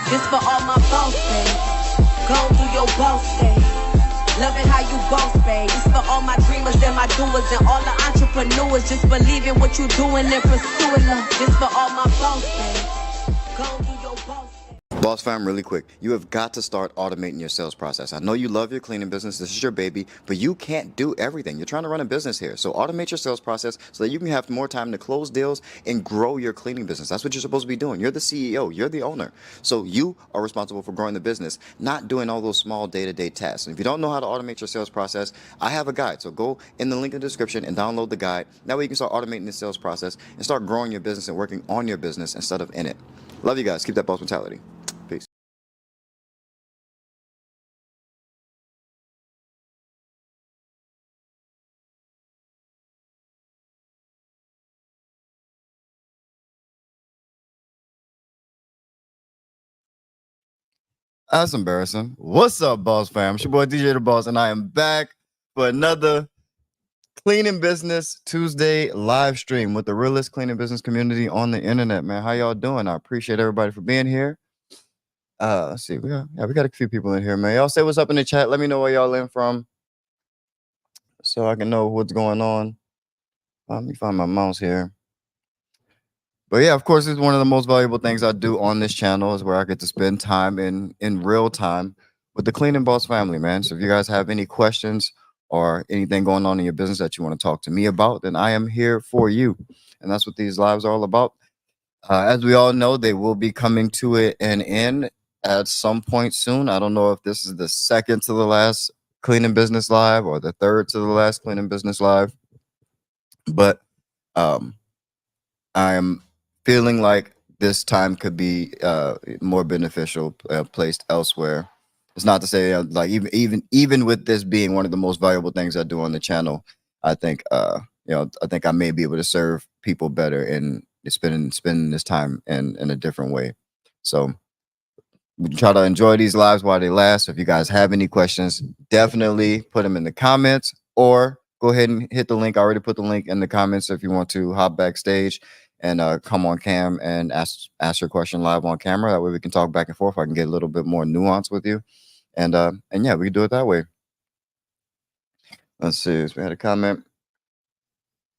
This for all my boss babes. Go do your boss thing. Loving how you boss babe. This for all my dreamers and my doers and all the entrepreneurs. Just believe in what you doing and pursuing them. This for all my boss babes. Go do your boss thing. Boss fam, really quick, you have got to start automating your sales process. I know you love your cleaning business, this is your baby, but you can't do everything. You're trying to run a business here. So automate your sales process so that you can have more time to close deals and grow your cleaning business. That's what you're supposed to be doing. You're the CEO, you're the owner. So you are responsible for growing the business, not doing all those small day-to-day tasks. And if you don't know how to automate your sales process, I have a guide. So go in the link in the description and download the guide. That way you can start automating the sales process and start growing your business and working on your business instead of in it. Love you guys. Keep that boss mentality. Peace. That's embarrassing. What's up, boss fam? It's your boy DJ the Boss, and I am back for another Cleaning Business Tuesday live stream with the realest cleaning business community on the internet, man. How y'all doing? I appreciate everybody for being here. Let's see. We got a few people in here, man. Y'all say what's up in the chat. Let me know where y'all in from so I can know what's going on. Let me find my mouse here. But yeah, of course, it's one of the most valuable things I do on this channel is where I get to spend time in real time with the Cleaning Boss family, man. So if you guys have any questions or anything going on in your business that you want to talk to me about, then I am here for you. And that's what these lives are all about. As we all know, they will be coming to an end at some point soon. I don't know if this is the second to the last Cleaning Business Live or the third to the last Cleaning Business Live. But I'm feeling like this time could be more beneficial placed elsewhere. It's not to say like even with this being one of the most valuable things I do on the channel, I think I think I may be able to serve people better in spending this time in a different way. So we try to enjoy these lives while they last. So if you guys have any questions, definitely put them in the comments or go ahead and hit the link. I already put the link in the comments if you want to hop backstage and come on cam and ask your question live on camera. That way we can talk back and forth. I can get a little bit more nuance with you. And yeah, we can do it that way. Let's see. So we had a comment.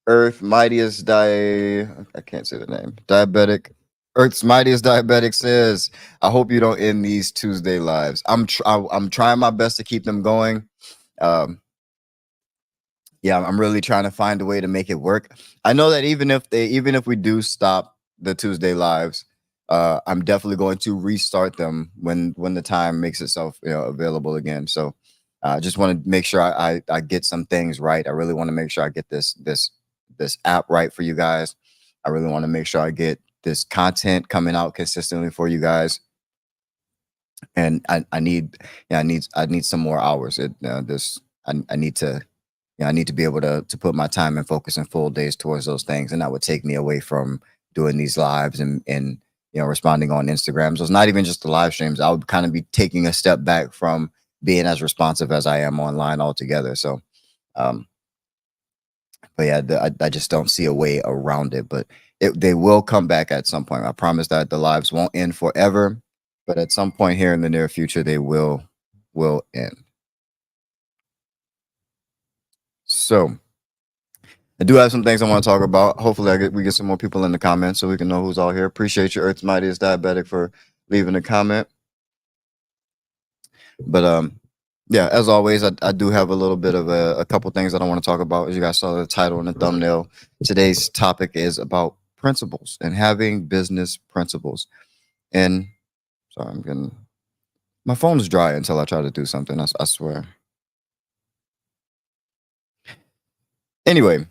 Earth Mightiest I can't say the name. Diabetic. Earth's Mightiest Diabetic says, I hope you don't end these Tuesday lives. I'm trying my best to keep them going. Yeah, I'm really trying to find a way to make it work. I know that even if we do stop the Tuesday lives, I'm definitely going to restart them when the time makes itself available again. So I just want to make sure I get some things right. I really want to make sure I get this app right for you guys. I really want to make sure I get this content coming out consistently for you guys. And I need some more hours. I need to be able to put my time and focus and full days towards those things. And that would take me away from doing these lives and responding on Instagram. So it's not even just the live streams. I would kind of be taking a step back from being as responsive as I am online altogether. So, but yeah, I just don't see a way around it, but they will come back at some point. I promise that the lives won't end forever, but at some point here in the near future, they will end. So I do have some things I want to talk about. Hopefully we get some more people in the comments so we can know who's all here. Appreciate you, Earth's Mightiest Diabetic, for leaving a comment. But yeah, as always, I do have a little bit of a couple things that I want to talk about. As you guys saw the title and the thumbnail, today's topic is about principles and having business principles. And sorry, my phone is dry until I try to do something. I swear. Anyway,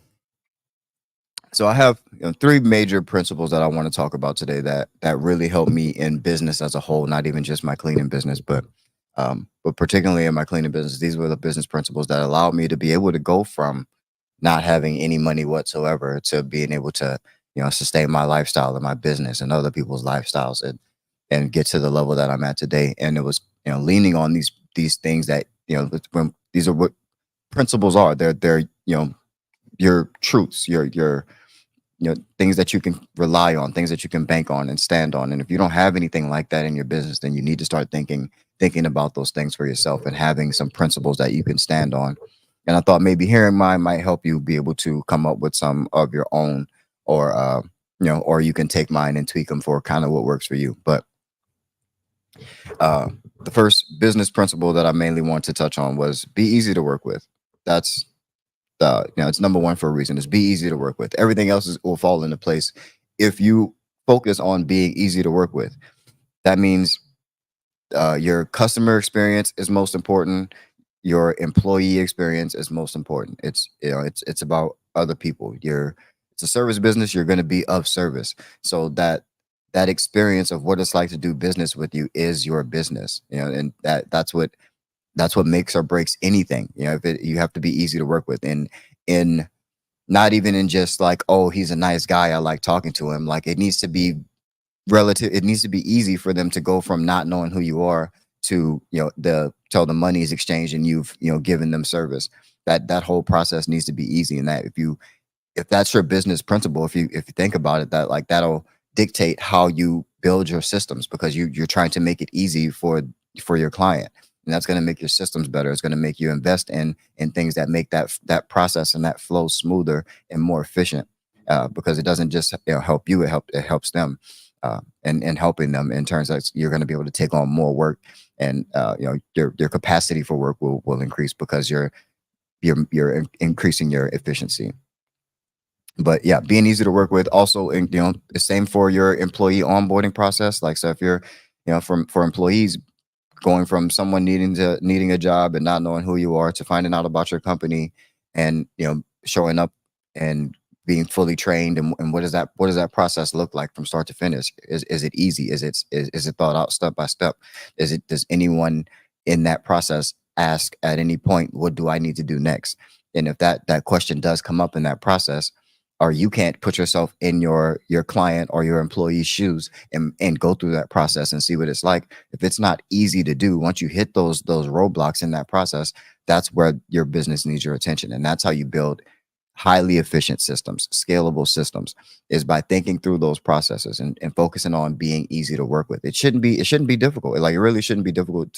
so I have three major principles that I want to talk about today that really help me in business as a whole, not even just my cleaning business, but particularly in my cleaning business. These were the business principles that allowed me to be able to go from not having any money whatsoever to being able to sustain my lifestyle and my business and other people's lifestyles and get to the level that I'm at today. And it was leaning on these things that these are what principles are. They're your truths, your things that you can rely on, things that you can bank on and stand on. And if you don't have anything like that in your business, then you need to start thinking about those things for yourself and having some principles that you can stand on. And I thought maybe hearing mine might help you be able to come up with some of your own, or or you can take mine and tweak them for kind of what works for you. But the first business principle that I mainly want to touch on was be easy to work with. That's it's number one for a reason. Is be easy to work with. Everything else will fall into place if you focus on being easy to work with. That means your customer experience is most important. Your employee experience is most important. It's about other people. It's a service business. You're going to be of service. So that experience of what it's like to do business with you is your business. And that's what makes or breaks anything. You have to be easy to work with, and in not even in just like, oh, he's a nice guy, I like talking to him. Like, it needs to be relative. It needs to be easy for them to go from not knowing who you are to till the money is exchanged and you've given them service. That whole process needs to be easy. And that if that's your business principle, if you think about it, that'll dictate how you build your systems, because you're trying to make it easy for your client. And that's going to make your systems better. It's going to make you invest in things that make that process and that flow smoother and more efficient, because it doesn't just help you, it helps them, and helping them in terms of you're going to be able to take on more work, and your capacity for work will increase because you're increasing your efficiency. But yeah, being easy to work with. Also, the same for your employee onboarding process. Like, so if you're for employees, going from someone needing a job and not knowing who you are to finding out about your company, and showing up and being fully trained, and what does that process look like from start to finish? Is it easy? Is it thought out step by step? Does anyone in that process ask at any point, what do I need to do next? And if that question does come up in that process, or you can't put yourself in your client or your employee's shoes and go through that process and see what it's like. If it's not easy to do, once you hit those roadblocks in that process, that's where your business needs your attention. And that's how you build highly efficient systems, scalable systems, is by thinking through those processes and focusing on being easy to work with. It shouldn't be difficult. Like, it really shouldn't be difficult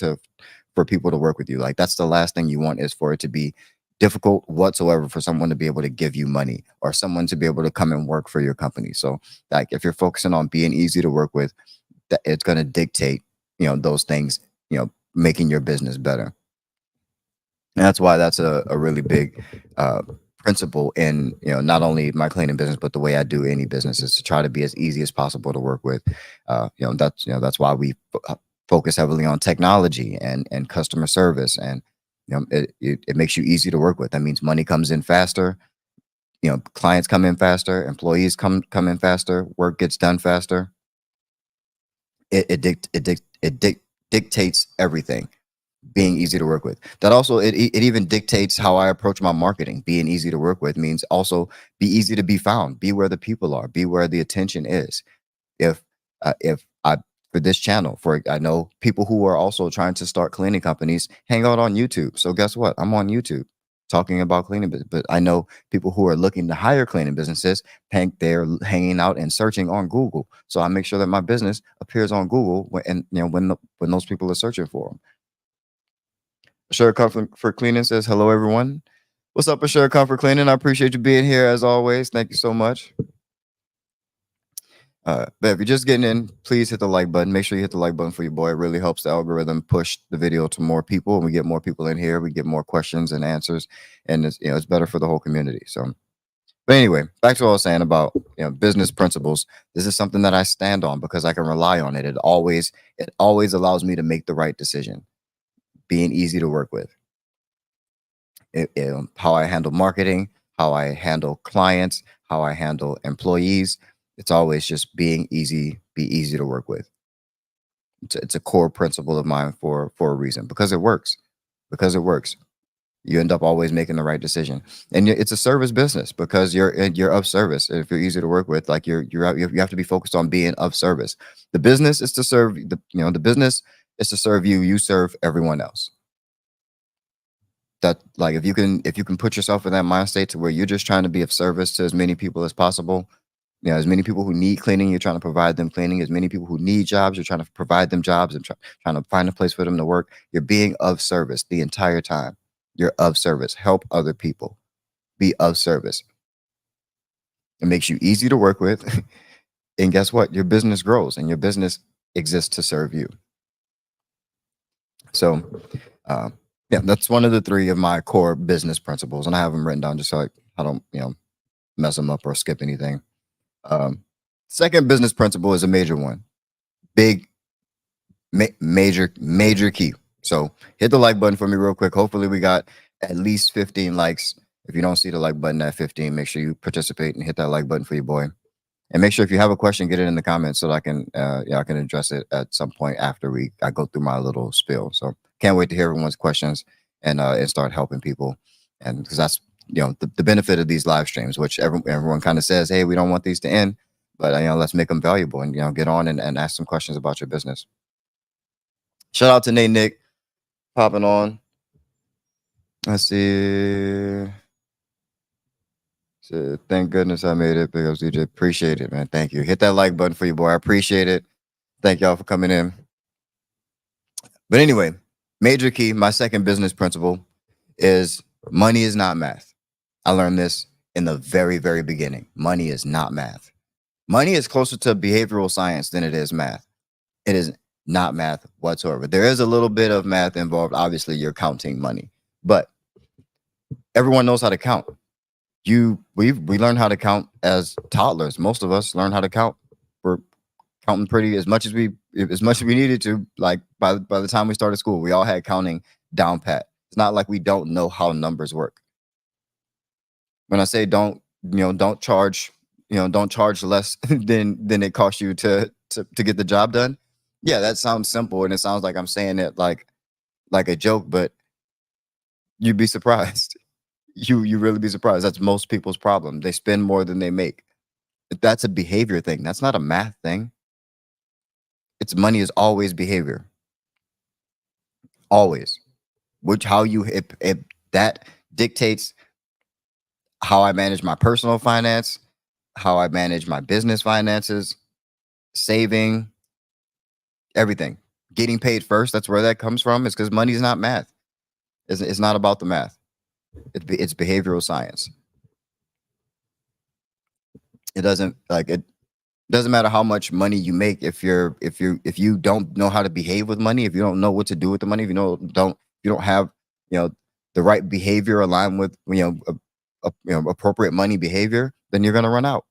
for people to work with you. Like, that's the last thing you want, is for it to be difficult whatsoever for someone to be able to give you money, or someone to be able to come and work for your company. So, like, if you're focusing on being easy to work with, that it's going to dictate, those things, making your business better. And that's why that's a really big principle in, not only my cleaning business, but the way I do any business, is to try to be as easy as possible to work with. That's why we focus heavily on technology and customer service, and it makes you easy to work with. That means money comes in faster, clients come in faster, employees come in faster, work gets done faster. It dictates everything, being easy to work with. That also, it even dictates how I approach my marketing. Being easy to work with means also be easy to be found, be where the people are, be where the attention is. If I, for this channel, I know people who are also trying to start cleaning companies hang out on YouTube. So guess what? I'm on YouTube talking about cleaning business. But I know people who are looking to hire cleaning businesses, they're hanging out and searching on Google. So I make sure that my business appears on Google when those people are searching for them. Assure Comfort for Cleaning says, hello, everyone. What's up, Assure Comfort Cleaning? I appreciate you being here as always. Thank you so much. But if you're just getting in, please hit the like button. Make sure you hit the like button for your boy. It really helps the algorithm push the video to more people. And we get more people in here, we get more questions and answers, and it's better for the whole community. So, but anyway, back to what I was saying about business principles. This is something that I stand on because I can rely on it. It always allows me to make the right decision. Being easy to work with. How I handle marketing, how I handle clients, how I handle employees. It's always just be easy to work with. It's a core principle of mine for a reason, because it works. You end up always making the right decision, and it's a service business because you're of service. If you're easy to work with, like you have to be focused on being of service. The business is to serve the business is to serve you. You serve everyone else. That, like, if you can put yourself in that mind state to where you're just trying to be of service to as many people as possible, You know, as many people who need cleaning, you're trying to provide them cleaning. As many people who need jobs, you're trying to provide them jobs and trying to find a place for them to work. You're being of service the entire time. You're of service. Help other people. Be of service. It makes you easy to work with. And guess what? Your business grows and your business exists to serve you. So, yeah, that's one of the three of my core business principles. And I have them written down just so I don't, mess them up or skip anything. Second business principle is a major one. Big, major key. So hit the like button for me real quick. Hopefully we got at least 15 likes. If you don't see the like button at 15, make sure you participate and hit that like button for your boy. And make sure if you have a question, get it in the comments so that I can I can address it at some point after I go through my little spiel. So can't wait to hear everyone's questions and start helping people. And because that's the benefit of these live streams, which everyone kind of says, hey, we don't want these to end, but let's make them valuable and get on and ask some questions about your business. Shout out to Nate Nick popping on. Let's see. So, thank goodness I made it. Big ups, DJ. Appreciate it, man. Thank you. Hit that like button for your boy. I appreciate it. Thank y'all for coming in. But anyway, major key, my second business principle is money is not math. I learned this in the very, very beginning. Money is not math. Money is closer to behavioral science than it is math. It is not math whatsoever. There is a little bit of math involved. Obviously, you're counting money, but everyone knows how to count. We learn how to count as toddlers. Most of us learn how to count. We're counting pretty as much as we needed to. Like by the time we started school, we all had counting down pat. It's not like we don't know how numbers work. When I say don't charge less than it costs you to get the job done. Yeah, that sounds simple and it sounds like I'm saying it like a joke, but you'd be surprised. You really be surprised. That's most people's problem. They spend more than they make. That's a behavior thing. That's not a math thing. It's money is always behavior. Always. That dictates how I manage my personal finance, how I manage my business finances, saving, everything. Getting paid first, that's where that comes from. It's because money is not math. It's not about the math. It's behavioral science. It doesn't matter how much money you make if you don't know how to behave with money, if you don't know what to do with the money, if you don't have the right behavior aligned with appropriate money behavior, then you're gonna run out.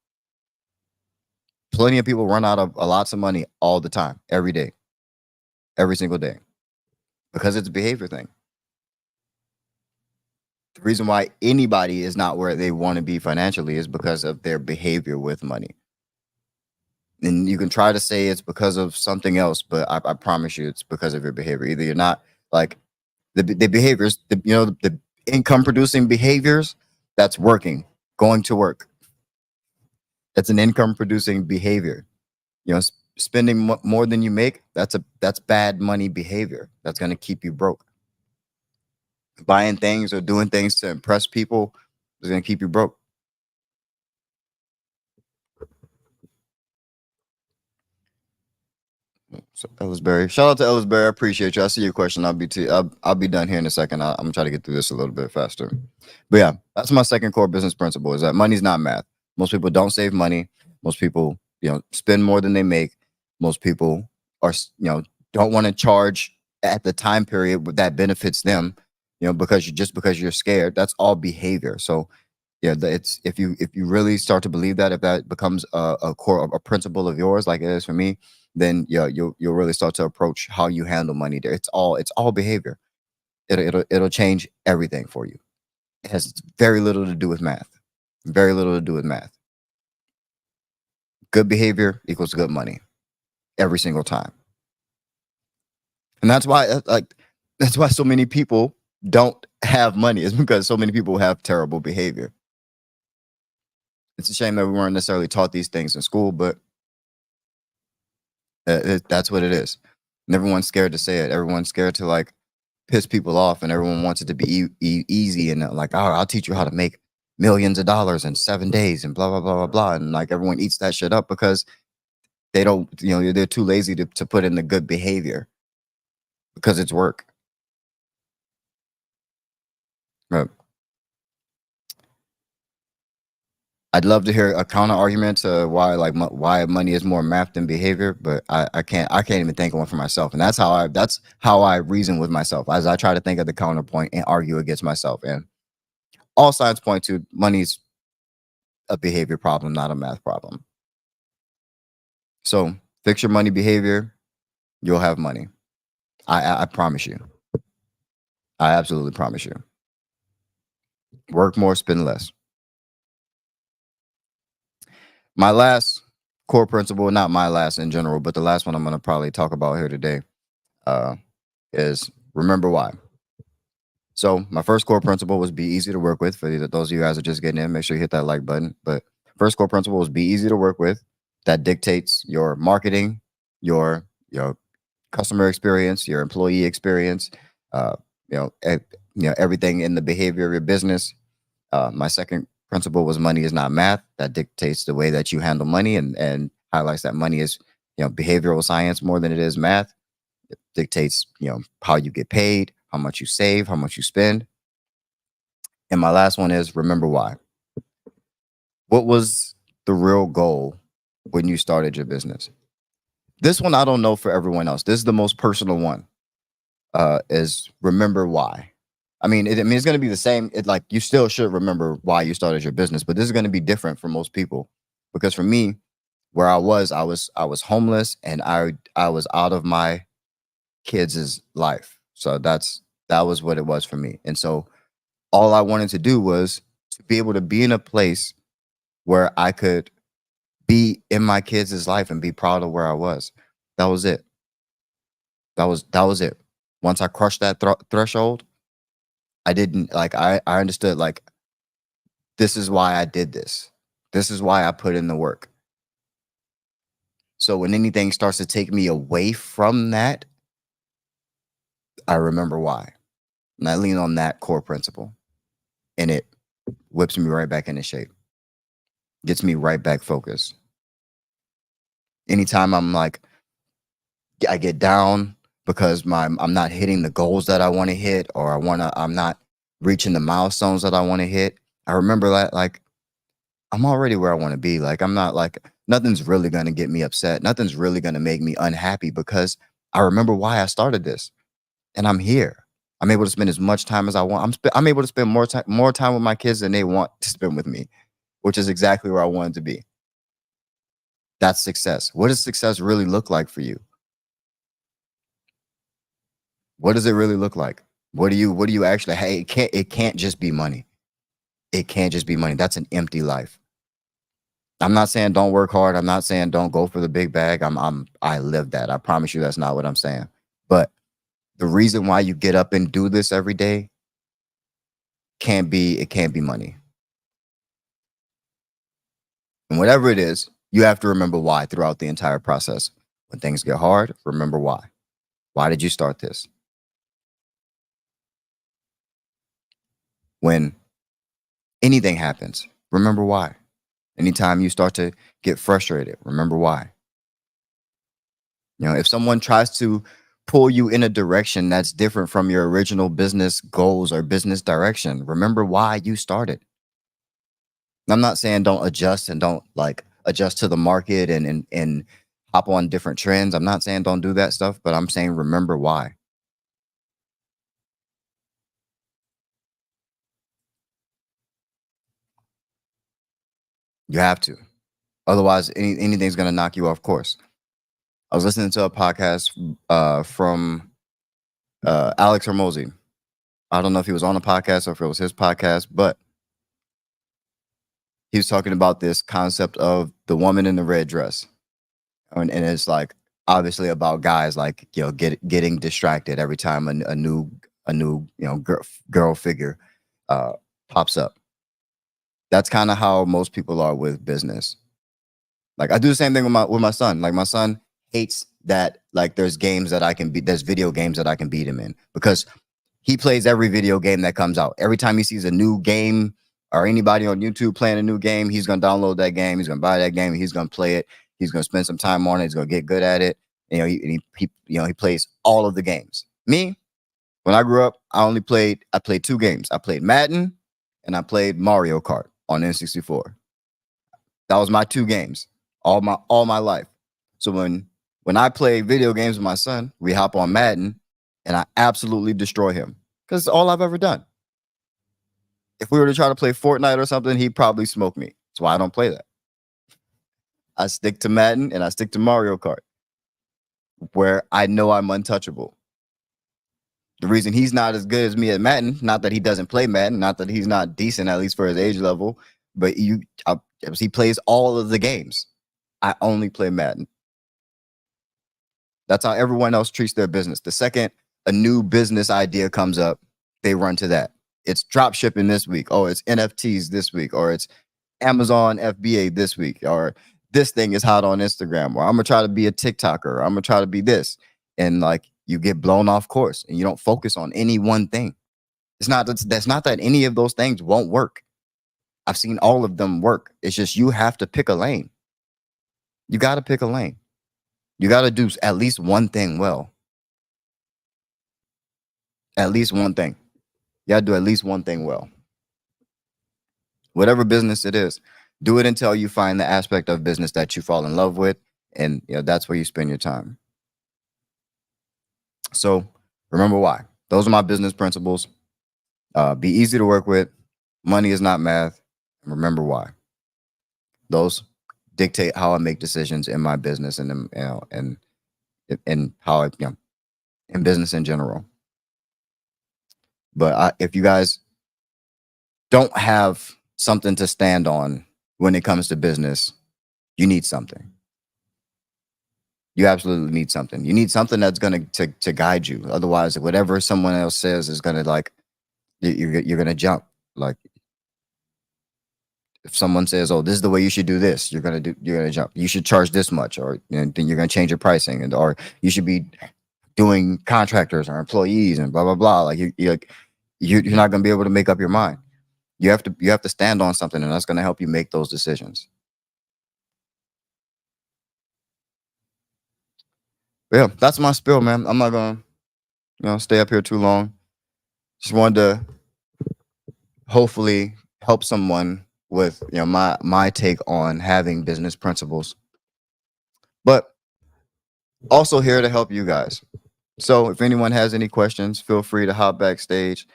Plenty of people run out of lots of money all the time, every day, every single day, because it's a behavior thing. The reason why anybody is not where they want to be financially is because of their behavior with money. And you can try to say it's because of something else, but I promise you it's because of your behavior. Either you're not like the behaviors, the income producing behaviors, that's working, going to work. That's an income producing behavior. Spending more than you make, that's bad money behavior. That's going to keep you broke. Buying things or doing things to impress people is going to keep you broke. So Ellisberry, shout out to Ellisberry. I appreciate you. I see your question. I'll be done here in a second. I'm gonna try to get through this a little bit faster. But yeah, that's my second core business principle: is that money's not math. Most people don't save money. Most people, spend more than they make. Most people are, don't want to charge at the time period that benefits them. Because you're scared. That's all behavior. So yeah, it's if you really start to believe that, if that becomes a core, a principle of yours, like it is for me, then you'll really start to approach how you handle money there. It's all behavior. It'll change everything for you. It has very little to do with math. Very little to do with math. Good behavior equals good money every single time. And that's why so many people don't have money, is because so many people have terrible behavior. It's a shame that we weren't necessarily taught these things in school, but that's what it is. And everyone's scared to say it. Everyone's scared to piss people off, and everyone wants it to be easy and like, oh, I'll teach you how to make millions of dollars in 7 days and blah, blah, blah, blah, blah. And like everyone eats that shit up because they don't, they're too lazy to put in the good behavior because it's work. Right. I'd love to hear a counter argument to why why money is more math than behavior, but I can't even think of one for myself, and that's how I reason with myself as I try to think of the counterpoint and argue against myself. And all signs point to money's a behavior problem, not a math problem. So fix your money behavior, you'll have money. I promise you. I absolutely promise you. Work more, spend less. My last core principle, not my last in general, but the last one I'm going to probably talk about here today, is remember why. So my first core principle was be easy to work with. For those of you guys are just getting in, make sure you hit that like button. But first core principle was be easy to work with. That dictates your marketing, your customer experience, your employee experience, everything in the behavior of your business. My second principle was money is not math. That dictates the way that you handle money and highlights that money is, behavioral science more than it is math. It dictates, how you get paid, how much you save, how much you spend. And my last one is remember why. What was the real goal when you started your business? This one, I don't know for everyone else. This is the most personal one, is remember why. I mean, it's going to be the same. You still should remember why you started your business, but this is going to be different for most people, because for me, where I was homeless and I was out of my kids' life. So that was what it was for me. And so all I wanted to do was to be able to be in a place where I could be in my kids' life and be proud of where I was. That was it. That was it. Once I crushed that threshold, I didn't I understood this is why I did this. This is why I put in the work. So when anything starts to take me away from that, I remember why. And I lean on that core principle. And it whips me right back into shape. Gets me right back focused. Anytime I get down because I'm not hitting the goals that I want to hit, or I'm not reaching the milestones that I want to hit, I remember that I'm already where I want to be. I'm not nothing's really going to get me upset. Nothing's really going to make me unhappy, because I remember why I started this, and I'm here. I'm able to spend as much time as I want. I'm able to spend more time with my kids than they want to spend with me, which is exactly where I wanted to be. That's success. What does success really look like for you? What does it really look like? What do you actually, hey, it can't just be money. It can't just be money. That's an empty life. I'm not saying don't work hard. I'm not saying don't go for the big bag. I live that. I promise you that's not what I'm saying. But the reason why you get up and do this every day can't be money. And whatever it is, you have to remember why throughout the entire process. When things get hard, remember why. Why did you start this? When anything happens, remember why. Anytime you start to get frustrated, remember why. If someone tries to pull you in a direction that's different from your original business goals or business direction, remember why you started. I'm not saying don't adjust and don't adjust to the market and hop on different trends. I'm not saying don't do that stuff, but I'm saying remember why. You have to. Otherwise, anything's going to knock you off course. I was listening to a podcast from Alex Hormozi. I don't know if he was on a podcast or if it was his podcast, but he was talking about this concept of the woman in the red dress. And it's obviously about guys getting distracted every time a new girl figure pops up. That's kind of how most people are with business. I do the same thing with my son. My son hates that there's games that I can beat. There's video games that I can beat him in, because he plays every video game that comes out. Every time he sees a new game, or anybody on YouTube playing a new game, he's gonna download that game, he's gonna buy that game, he's gonna play it, he's gonna spend some time on it, he's gonna get good at it. He plays all of the games. Me, when I grew up, I played 2 games. I played Madden and I played Mario Kart on N64. That was my 2 games all my life. So when I play video games with my son, we hop on Madden and I absolutely destroy him because it's all I've ever done. If we were to try to play Fortnite or something, he'd probably smoke me. That's why I don't play that. I stick to Madden and I stick to Mario Kart, where I know I'm untouchable. The reason he's not as good as me at Madden, not that he doesn't play Madden, not that he's not decent, at least for his age level, but he plays all of the games. I only play Madden. That's how everyone else treats their business. The second a new business idea comes up, they run to that. It's drop shipping this week. Oh, it's NFTs this week. Or it's Amazon FBA this week. Or this thing is hot on Instagram. Or I'm going to try to be a TikToker. Or I'm going to try to be this. And like you get blown off course and you don't focus on any one thing. That's not that any of those things won't work. I've seen all of them work. It's just you have to pick a lane. You got to pick a lane. You got to do at least one thing well. At least one thing. You got to do at least one thing well. Whatever business it is, do it until you find the aspect of business that you fall in love with. And that's where you spend your time. So remember why. Those are my business principles. Be easy to work with. Money is not math. And remember why. Those dictate how I make decisions in my business and how in business in general. But if you guys don't have something to stand on when it comes to business, you need something. You absolutely need something. You need something that's going to guide you. Otherwise, whatever someone else says is going to you're going to jump. Like if someone says, "Oh, this is the way you should do this," you're going to jump. You should charge this much, or then you're going to change your pricing, or you should be doing contractors or employees and blah blah blah. Like you're not going to be able to make up your mind. You have to stand on something, and that's going to help you make those decisions. But yeah, that's my spiel, man. I'm not gonna stay up here too long. Just wanted to hopefully help someone with my take on having business principles, but also here to help you guys. So if anyone has any questions, feel free to hop backstage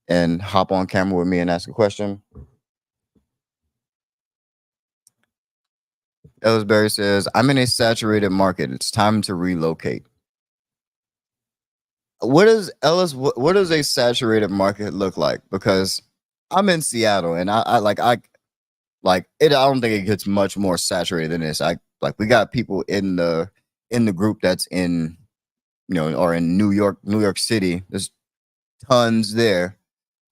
and hop on camera with me and ask a question. Ellisberry says, "I'm in a saturated market. It's time to relocate." What does a saturated market look like? Because I'm in Seattle and I don't think it gets much more saturated than this. We got people in the group that's in or in New York City. There's tons there.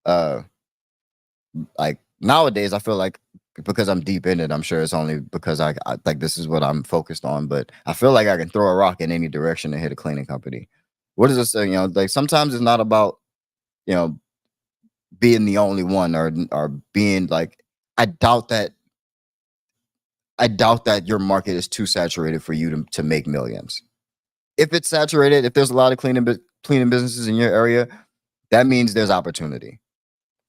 Like nowadays I feel like, because I'm deep in it, I'm sure it's only because I like this is what I'm focused on, but I feel like I can throw a rock in any direction and hit a cleaning company. What does this say? Like sometimes it's not about being the only one or being like, I doubt that your market is too saturated for you to make millions. If it's saturated, if there's a lot of cleaning businesses in your area, that means there's opportunity.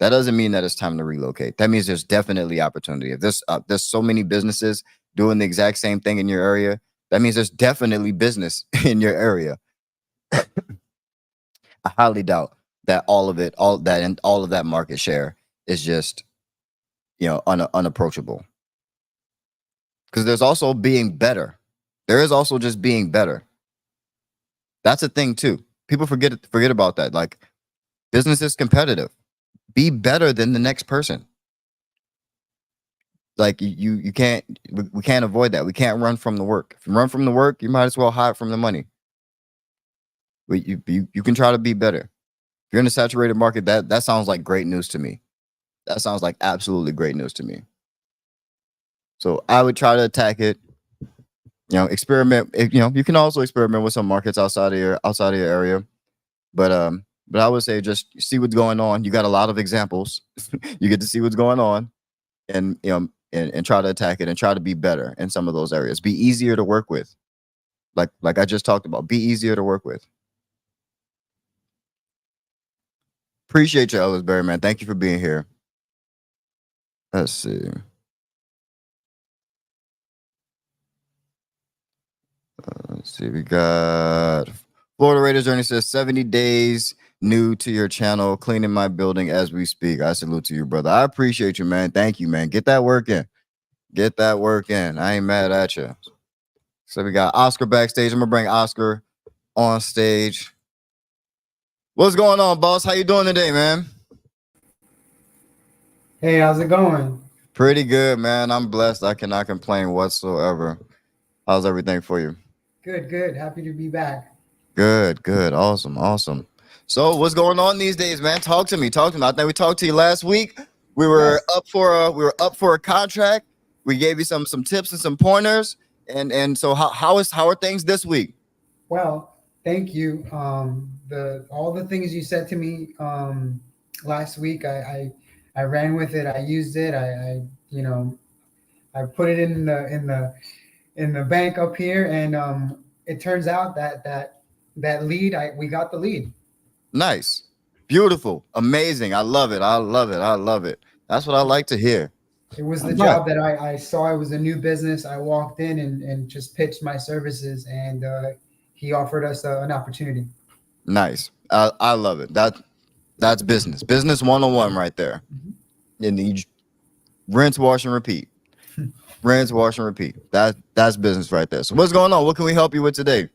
That doesn't mean that it's time to relocate. That means there's definitely opportunity. If there's so many businesses doing the exact same thing in your area, that means there's definitely business in your area. I highly doubt that all of that market share is just unapproachable. Because there's also being better. There is also just being better. That's a thing too. People forget about that. Like business is competitive. Be better than the next person. Like we can't avoid that. We can't run from the work. If you run from the work, you might as well hide from the money. But you can try to be better. If you're in a saturated market, that sounds like great news to me. That sounds like absolutely great news to me. So I would try to attack it. Experiment. You can also experiment with some markets outside of your area. But But I would say just see what's going on. You got a lot of examples. You get to see what's going on, and and try to attack it and try to be better in some of those areas. Be easier to work with. Like I just talked about. Be easier to work with. Appreciate you, Ellisberry, man. Thank you for being here. Let's see. Let's see. We got Florida Raiders Journey says 70 days new to your channel, cleaning my building as we speak. I salute to you, brother. I appreciate you, man. Thank you, man. Get that work in. Get that work in. I ain't mad at you. So we got Oscar backstage. I'm gonna bring Oscar on stage. What's going on, boss? How you doing today, man? Hey, how's it going? Pretty good, man. I'm blessed. I cannot complain whatsoever. How's everything for you? Good, good. Happy to be back. Good, good. Awesome, awesome. So what's going on these days, man? Talk to me. I think we talked to you last week. We were up for a contract. We gave you some tips and some pointers. And so how are things this week? Well, thank you. All the things you said to me last week, I ran with it. I used it. I put it in the bank up here, and it turns out that lead, we got the lead. Nice, beautiful, amazing. I love it. I love it. That's what I like to hear. It was the job that I saw. It was a new business. I walked in and just pitched my services, and he offered us an opportunity. Nice. I love it. That's business 101 right there. And you rinse, wash, and repeat. Rinse, wash, and repeat. That's business right there. So what's going on? What can we help you with today?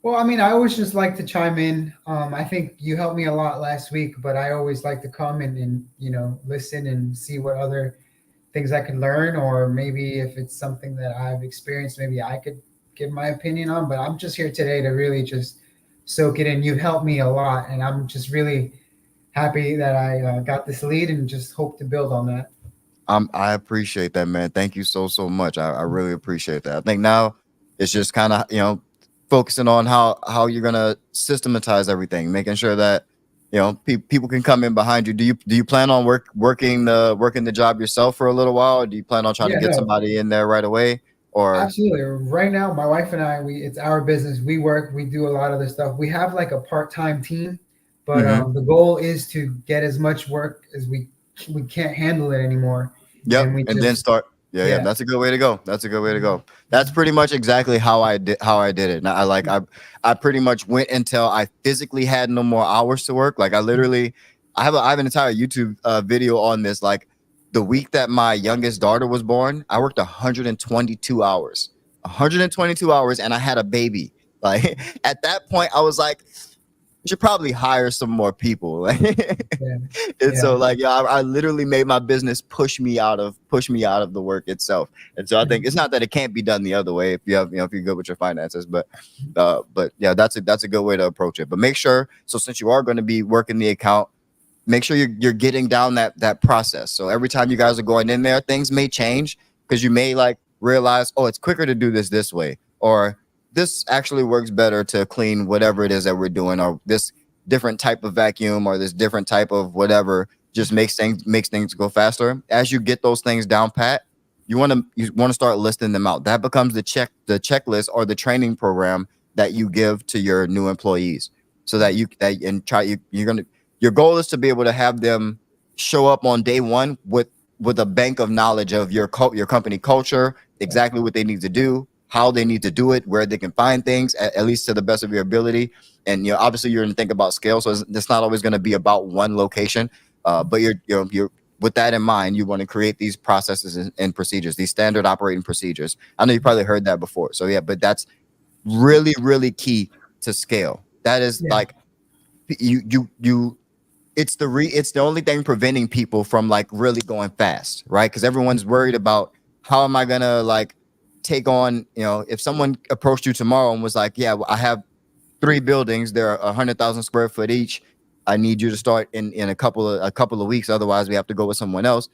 Well, I mean, I always just like to chime in. I think you helped me a lot last week, but I always like to come and listen and see what other things I can learn, or maybe if it's something that I've experienced, maybe I could give my opinion on. But I'm just here today to really just soak it in. You've helped me a lot, and I'm just really happy that I got this lead and just hope to build on that. I appreciate that, man. Thank you so much. I really appreciate that. I think now it's just kind of focusing on how you're gonna systematize everything, making sure that people can come in behind you. Do you plan on working the job yourself for a little while? Or do you plan on trying to get somebody in there right away? Or absolutely. Right now, my wife and I, it's our business. We work. We do a lot of the stuff. We have like a part-time team, but the goal is to get as much work as we can't handle it anymore. Yep, and then start. Yeah, that's a good way to go. That's pretty much exactly how I did it. And I pretty much went until I physically had no more hours to work. Like I have an entire YouTube video on this. Like the week that my youngest daughter was born, I worked 122 hours. 122 hours, and I had a baby. Like at that point, I was like, should probably hire some more people. So I literally made my business push me out of the work itself. And so I think it's not that it can't be done the other way if you have if you're good with your finances, but yeah, that's a good way to approach it. But make sure, so since you are going to be working the account, make sure you're getting down that process. So every time you guys are going in there, things may change because you may realize, oh, it's quicker to do this way, or this actually works better to clean whatever it is that we're doing, or this different type of vacuum, or this different type of whatever just makes things go faster. As you get those things down pat, you want to start listing them out. That becomes the checklist or the training program that you give to your new employees, so that your goal is to be able to have them show up on day one with a bank of knowledge of your company culture, exactly what they need to do, how they need to do it, where they can find things, at least to the best of your ability. And obviously you're going to think about scale, so it's not always going to be about one location. But you're with that in mind, you want to create these processes and procedures, these standard operating procedures. I know you probably heard that before. So yeah, but that's really, really key to scale. That is it's the only thing preventing people from really going fast, right? Because everyone's worried about how am I gonna take on, if someone approached you tomorrow and was like, yeah, well, I have 3 buildings, they're 100,000 square foot each, I need you to start in a couple of weeks, otherwise we have to go with someone else.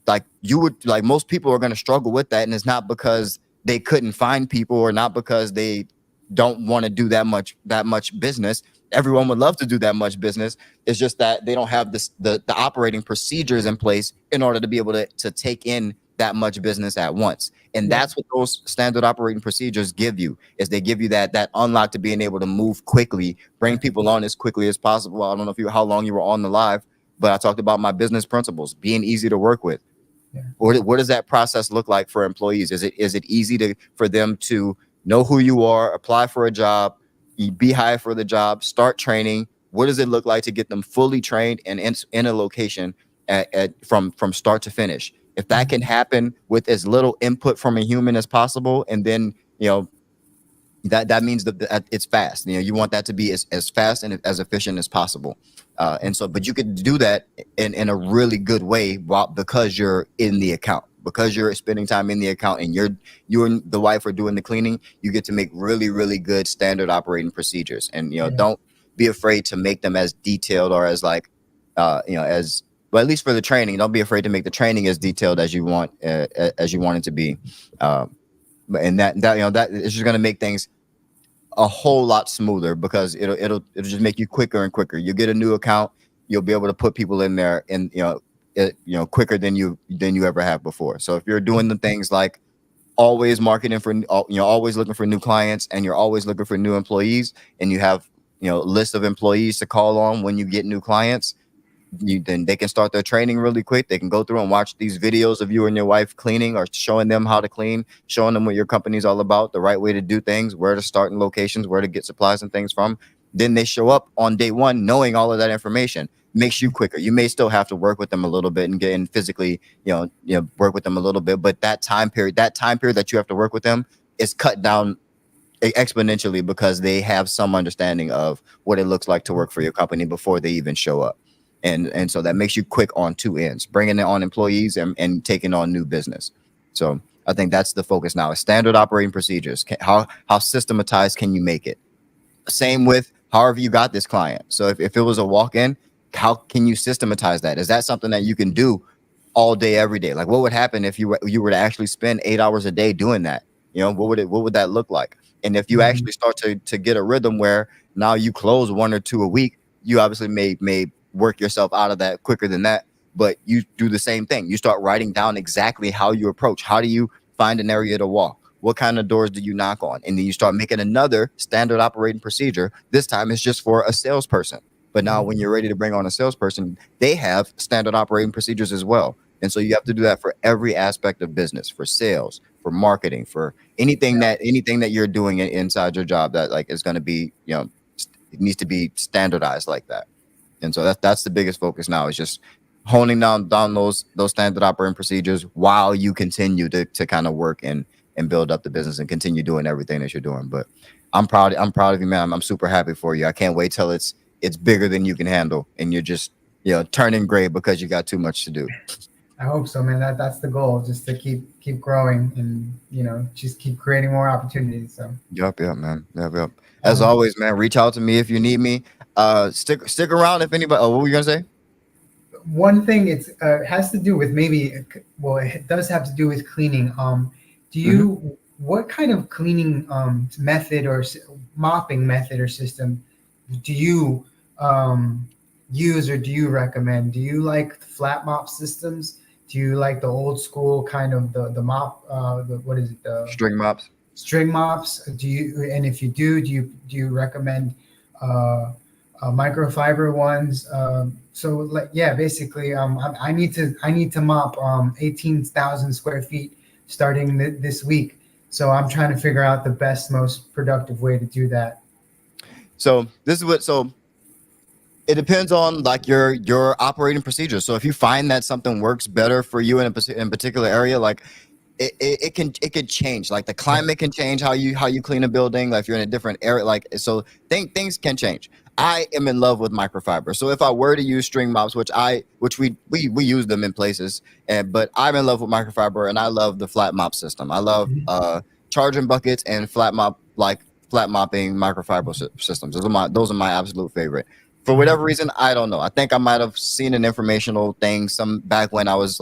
Most people are going to struggle with that, and it's not because they couldn't find people, or not because they don't want to do that much business. everyone would love to do that much business. It's just that they don't have the operating procedures in place in order to be able to take in that much business at once. And that's what those standard operating procedures give you, is they give you that unlock to being able to move quickly, bring people on as quickly as possible. I don't know how long you were on the live, but I talked about my business principles, being easy to work with. What does that process look like for employees? Is it easy for them to know who you are, apply for a job, be hired for the job, start training? What does it look like to get them fully trained and in a location from start to finish? If that can happen with as little input from a human as possible, and then that means that it's fast. You want that to be as fast and as efficient as possible. But you could do that in a really good way because you're in the account, because you're spending time in the account, and you and the wife are doing the cleaning. You get to make really, really good standard operating procedures, and don't be afraid to make them as detailed or as but at least for the training, don't be afraid to make the training as detailed as you want it to be. And that is just going to make things a whole lot smoother, because it'll just make you quicker and quicker. You get a new account, you'll be able to put people in there, and quicker than you ever have before. So if you're doing the things like always marketing for, always looking for new clients, and you're always looking for new employees, and you have a list of employees to call on when you get new clients, then they can start their training really quick. They can go through and watch these videos of you and your wife cleaning, or showing them how to clean, showing them what your company's all about, the right way to do things, where to start in locations, where to get supplies and things from. Then they show up on day one knowing all of that information. Makes you quicker. You may still have to work with them a little bit and get in physically, work with them a little bit, but that time period that you have to work with them is cut down exponentially, because they have some understanding of what it looks like to work for your company before they even show up. And so that makes you quick on two ends, bringing on employees and taking on new business. So I think that's the focus now, is standard operating procedures. How systematized can you make it? Same with however you got this client. So if it was a walk-in, how can you systematize that? Is that something that you can do all day, every day? Like, what would happen if you were to actually spend 8 hours a day doing that? What would that look like? And if you actually start to get a rhythm where now you close 1 or 2 a week, you obviously may work yourself out of that quicker than that, but you do the same thing. You start writing down exactly how you approach. How do you find an area to walk? What kind of doors do you knock on? And then you start making another standard operating procedure. This time it's just for a salesperson. But now when you're ready to bring on a salesperson, they have standard operating procedures as well. And so you have to do that for every aspect of business, for sales, for marketing, for anything that you're doing inside your job that is going to be, it needs to be standardized like that. And so that's the biggest focus now, is just honing down those standard operating procedures while you continue to kind of work and build up the business and continue doing everything that you're doing. But I'm proud of you, man. I'm super happy for you. I can't wait till it's bigger than you can handle, and you're just turning gray because you got too much to do. I hope so, man. That's the goal, just to keep growing and just keep creating more opportunities. So Yep, man. Yep. As always, man, reach out to me if you need me. Stick around if anybody. Oh, what were you gonna say? One thing, it has to do with it does have to do with cleaning. Do you what kind of cleaning method or mopping method or system do you use, or do you recommend? Do you like flat mop systems? Do you like the old school kind of the mop? What is it? The string mops. String mops. And if you do you recommend microfiber ones? Basically, I need to mop 18,000 square feet starting this week. So I'm trying to figure out the best, most productive way to do that. So it depends on your operating procedure. So if you find that something works better for you in a particular area, it can change. Like the climate can change how you clean a building. Like if you're in a different area, things can change. I am in love with microfiber. So if I were to use string mops, which we use them in places, but I'm in love with microfiber, and I love the flat mop system. I love charging buckets and flat mopping microfiber systems. Those are my absolute favorite. For whatever reason, I don't know. I think I might have seen an informational thing back when I was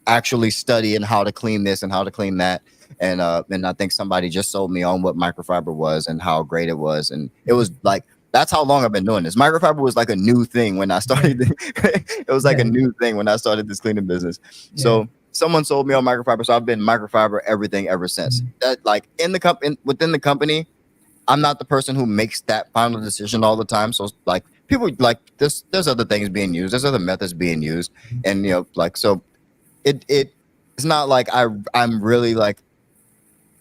actually studying how to clean this and how to clean that. And I think somebody just sold me on what microfiber was and how great it was. And it was That's how long I've been doing this. Microfiber was like a new thing when I started. It was like a new thing when I started this cleaning business. So someone sold me on microfiber, so I've been microfiber everything ever since. That like in the company, within the company, I'm not the person who makes that final decision all the time. So like people like this, there's other things being used, there's other methods being used, and like so, it's not like I'm really like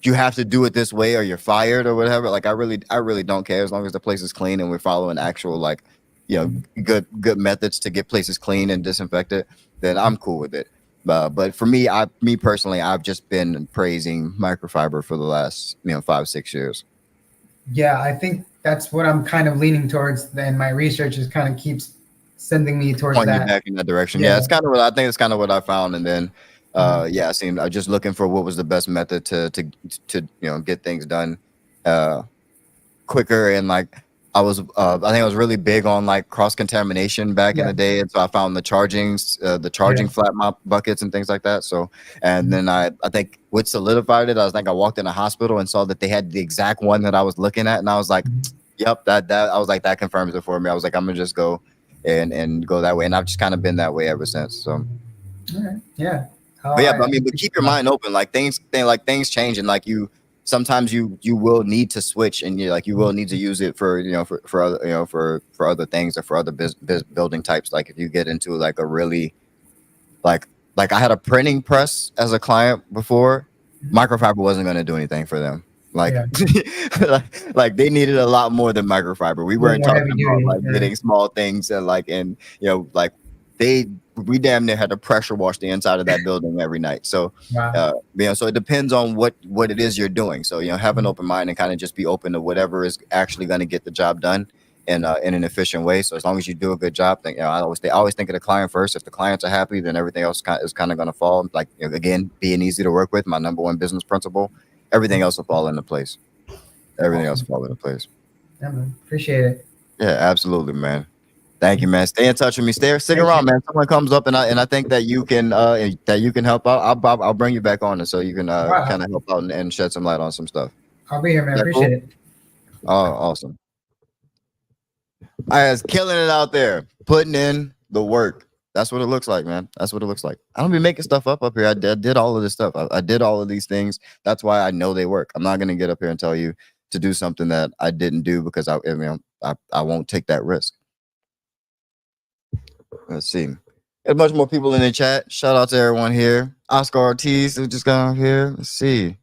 you have to do it this way or you're fired or whatever. Like I really don't care as long as the place is clean and we're following actual like good methods to get places clean and disinfected. Then I'm cool with it. But for me, me personally, I've just been praising microfiber for the last 5-6 years. Yeah, I think that's what I'm kind of leaning towards. And my research is kind of keeps sending me towards Pointing you that. back in that direction. Yeah, it's kind of what I think. It's kind of what I found, and then I seen. I was just looking for what was the best method to get things done quicker, and like I think I was really big on like cross contamination back in the day, and so I found the charging flat mop buckets and things like that. So, and then I think what solidified it, I walked in a hospital and saw that they had the exact one that I was looking at, and I was like, yep, that I was like, that confirms it for me. I was like, I'm gonna just go and go that way, and I've just kind of been that way ever since. So, yeah. But keep your mind open. Like things change, and like sometimes you will need to switch, and you will need to use it for other for other things or for other building types. Like if you get into like a really like I had a printing press as a client before, microfiber wasn't going to do anything for them. Like like they needed a lot more than microfiber. We weren't talking about like getting small things and like we damn near had to pressure wash the inside of that building every night. So so it depends on what it is you're doing. So have an open mind and kind of just be open to whatever is actually going to get the job done in an efficient way. So as long as you do a good job, I always think of the client first. If the clients are happy, then everything else is kind of going to fall. Like again, being easy to work with, my number one business principle. Everything else will fall into place. Everything else will fall into place. Yeah, man. Appreciate it. Yeah, absolutely, man. Thank you, man. Stay in touch with me. Stick around, man. Someone comes up and I think that you can help out. I'll bring you back on it so you can kind of help out and shed some light on some stuff. I'll be here, man. Appreciate it. Oh, awesome. I was killing it out there, putting in the work. That's what it looks like, man. That's what it looks like. I don't be making stuff up here. I did all of this stuff. I did all of these things. That's why I know they work. I'm not gonna get up here and tell you to do something that I didn't do because I won't take that risk. Let's see. There's much more people in the chat. Shout out to everyone here. Oscar Ortiz who just got on here. Let's see.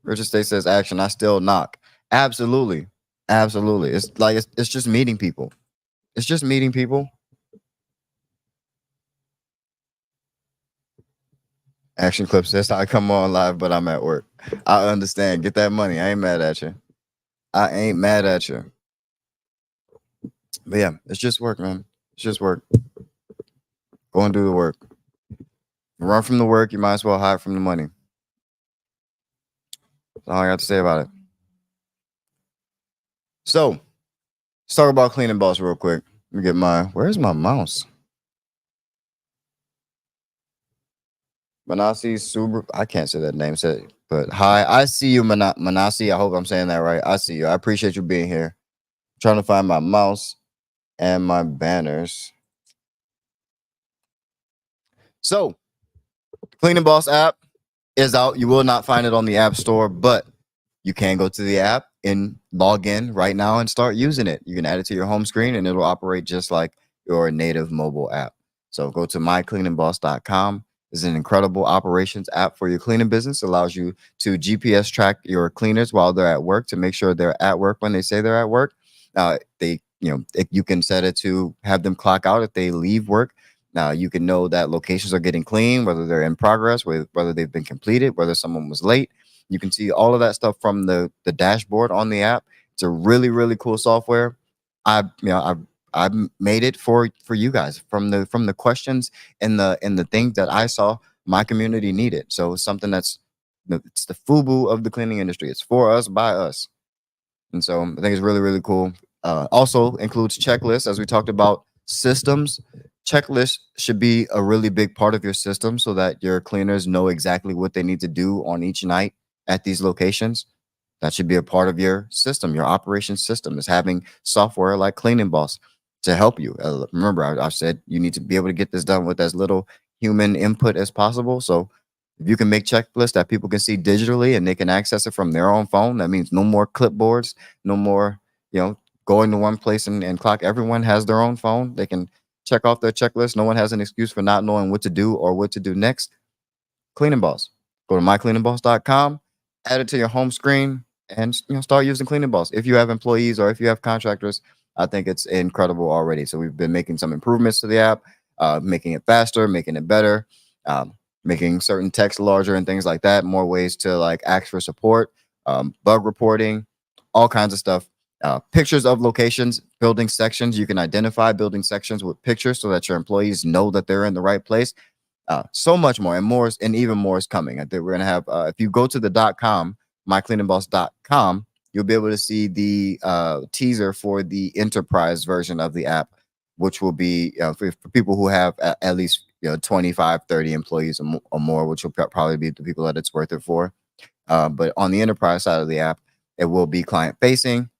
Richard State says action. I still knock. Absolutely. It's just meeting people. It's just meeting people. Action Clip says I come on live, but I'm at work. I understand. Get that money. I ain't mad at you. But yeah, it's just work, man. It's just work. Go and do the work. Run from the work, you might as well hide from the money. That's all I got to say about it. So, let's talk about Cleaning Boss real quick. Let me get where's my mouse? Manasi Subra, I can't say that name, but hi, I see you, Manasi. I hope I'm saying that right. I see you. I appreciate you being here. I'm trying to find my mouse and my banners. So, Cleaning Boss app is out. You will not find it on the App Store, but you can go to the app and log in right now and start using it. You can add it to your home screen and it'll operate just like your native mobile app. So go to mycleaningboss.com. It's an incredible operations app for your cleaning business. It allows you to GPS track your cleaners while they're at work to make sure they're at work when they say they're at work. You can set it to have them clock out if they leave work. Now you can know that locations are getting clean, whether they're in progress, whether they've been completed, whether someone was late. You can see all of that stuff from the dashboard on the app. It's a really, really cool software. I've made it for you guys from the questions and the things that I saw my community needed. So it's something it's the FUBU of the cleaning industry. It's for us, by us. And so I think it's really, really cool. Also includes checklists, as we talked about systems. Checklists should be a really big part of your system so that your cleaners know exactly what they need to do on each night at these locations. That should be a part of your system. Your operation system is having software like Cleaning Boss to help you. Remember, I said you need to be able to get this done with as little human input as possible. So if you can make checklists that people can see digitally and they can access it from their own phone, that means no more clipboards, no more, going to one place and clock. Everyone has their own phone. They can check off their checklist. No one has an excuse for not knowing what to do or what to do next. Cleaning Boss. Go to mycleaningboss.com, add it to your home screen, and start using Cleaning Boss. If you have employees or if you have contractors, I think it's incredible already. So we've been making some improvements to the app, making it faster, making it better, making certain text larger and things like that. More ways to like ask for support, bug reporting, all kinds of stuff. Pictures of locations, building sections. You can identify building sections with pictures so that your employees know that they're in the right place. So much more, and even more is coming. I think we're gonna have. If you go to the .com, mycleaningboss.com, you'll be able to see the teaser for the enterprise version of the app, which will be for people who have at least 25, 30 employees or more, which will probably be the people that it's worth it for. But on the enterprise side of the app, it will be client facing.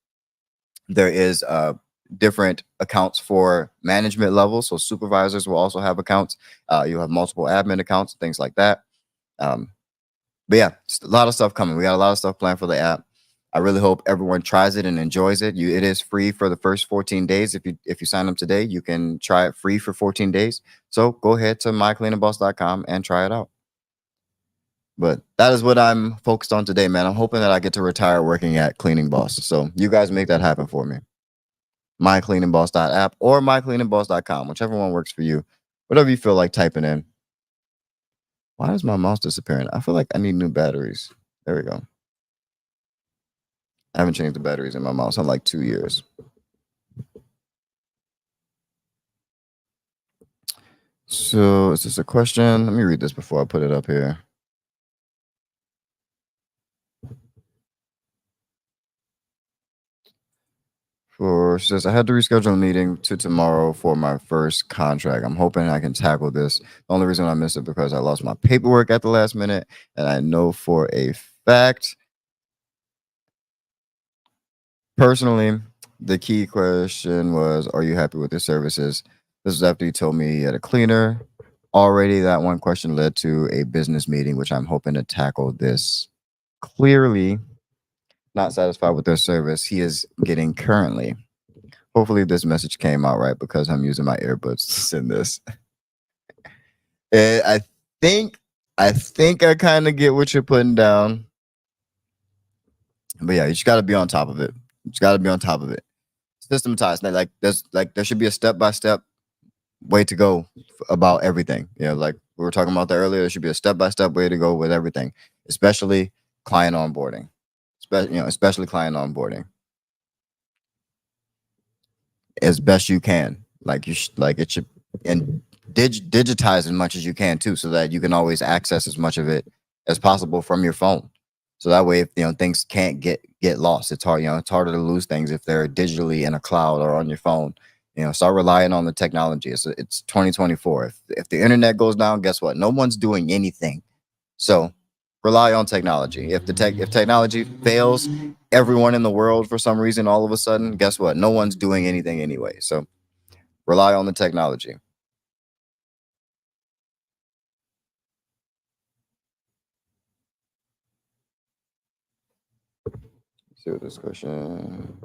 There is different accounts for management levels. So supervisors will also have accounts. You'll have multiple admin accounts, things like that. But yeah, just a lot of stuff coming. We got a lot of stuff planned for the app. I really hope everyone tries it and enjoys it. It is free for the first 14 days. If you sign up today, you can try it free for 14 days. So go ahead to mycleaningboss.com and try it out. But that is what I'm focused on today, man. I'm hoping that I get to retire working at Cleaning Boss. So you guys make that happen for me. mycleaningboss.app or mycleaningboss.com, whichever one works for you. Whatever you feel like typing in. Why is my mouse disappearing? I feel like I need new batteries. There we go. I haven't changed the batteries in my mouse in like 2 years. So is this a question? Let me read this before I put it up here. Says I had to reschedule a meeting to tomorrow for my first contract. I'm hoping I can tackle this. The only reason I missed it because I lost my paperwork at the last minute, and I know for a fact, personally, the key question was, "Are you happy with your services?" This is after he told me he had a cleaner. Already, that one question led to a business meeting, which I'm hoping to tackle this clearly. Not satisfied with their service he is getting currently. Hopefully this message came out right because I'm using my earbuds to send this. I think I kind of get what you're putting down. But yeah, you just got to be on top of it. You just got to be on top of it. Systematized. There should be a step-by-step way to go about everything. Like we were talking about that earlier, there should be a step-by-step way to go with everything, especially client onboarding. Especially client onboarding, as best you can. It should, and digitize as much as you can too, so that you can always access as much of it as possible from your phone. So that way, if things can't get lost, it's hard. It's harder to lose things if they're digitally in a cloud or on your phone. Start relying on the technology. It's 2024. If the internet goes down, guess what? No one's doing anything. So rely on technology. If technology fails everyone in the world for some reason, all of a sudden, guess what? No one's doing anything anyway. So rely on the technology. Let's see what this question.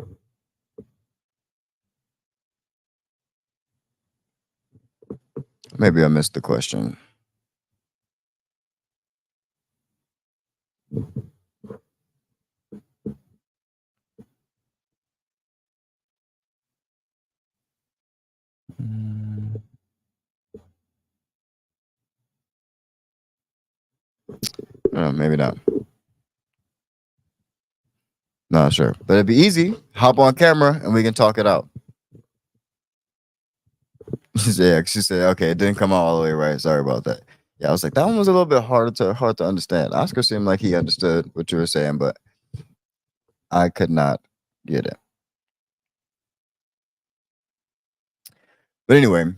Maybe I missed the question. Maybe not. Not sure, but it'd be easy. Hop on camera and we can talk it out. She said, okay, it didn't come out all the way right. Sorry about that. Yeah, I was like, that one was a little bit hard to understand. Oscar seemed like he understood what you were saying, but I could not get it. But anyway,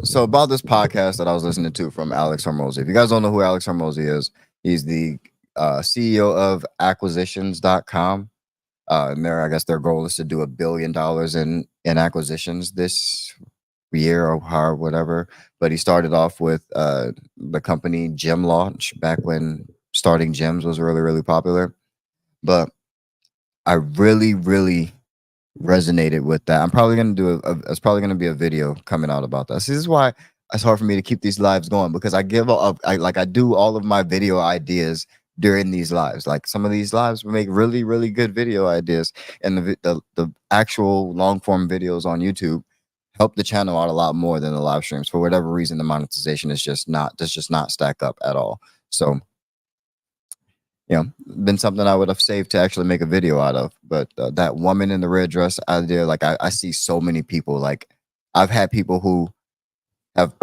so about this podcast that I was listening to from Alex Hormozi. If you guys don't know who Alex Hormozi is, he's the CEO of acquisitions.com. And I guess their goal is to do $1 billion in acquisitions this year or however, whatever. But he started off with the company Gym Launch back when starting gyms was really, really popular. But I really, really resonated with that. I'm probably gonna do it's probably gonna be a video coming out about that. See, this is why it's hard for me to keep these lives going, because I give up. I do all of my video ideas during these lives. Like some of these lives make really, really good video ideas, and the actual long form videos on YouTube help the channel out a lot more than the live streams. For whatever reason, the monetization is just not stack up at all. So, been something I would have saved to actually make a video out of. But that woman in the red dress idea, like I see so many people. Like I've had people who have